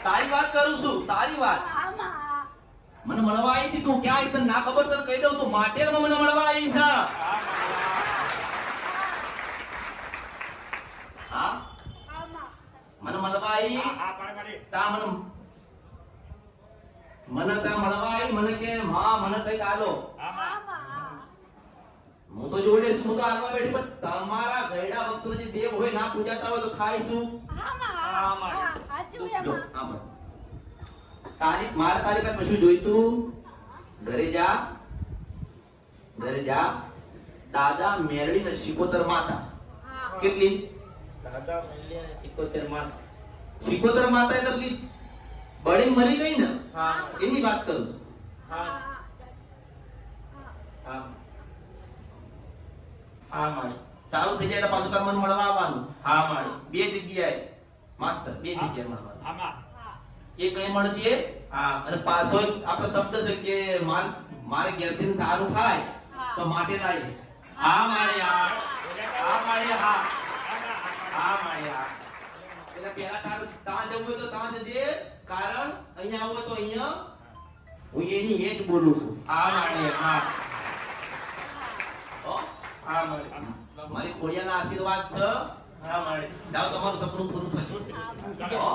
તારી વાત કરું છું, તારી વાત. આમાં મને મળવા આવી હતી તું ક્યાં આવી તને ના ખબર તને કહી દઉં તું માટેરમાં મને મળવા આવી છે. હા આમાં મને મળવા આવી તા મને તા મળવા આવી મને કે માં મને કઈક આલો. આમાં હું તો જોડે છું, હું તો આગળ બેઠી પણ તમારા ગયડા ભક્તો જે દેવ હોય ના પૂજાતા હોય તો થાય શું? આમાં હાચું જો એમાં આમાં તારી મારા તારી કાંઈ કશું જોઈતું ઘરે જા દાદા મેરડી ને શિકોતર માતા. કેટલી? દાદા મેલ્લી અને 77 માં. શિકોતર માતા એટલે પેલી બળી મરી ગઈ ને હા એની વાત કરું છું. હા હા હા માળી. સારું થઈ જાય એટલે પાછું તારે મને મળવા આવવાનું. હા માળી. બે જગ્યાએ માસ્તર બે જગ્યાએ મળવાનું. આમાં એ કઈ મળજે હા અને પાછો એક આપણો શબ્દ છે કે મારે ઘેરથી સારું થાય તો માટે લાવીશ. હા માળી. હા હા માળી. હા હા માળી. હા એટલે પહેલા તારું ત્યાં જવું હોય તો ત્યાં જજે, કારણ અહીંયા આવો તો અહીંયા હું એની એ જ બોલું છું. હા માળી. હા હો? હા માળી. મારી ખોડિયાના આશીર્વાદ છે. હા માળી. જાઓ તમારું સપનું પૂરું થશે. હો?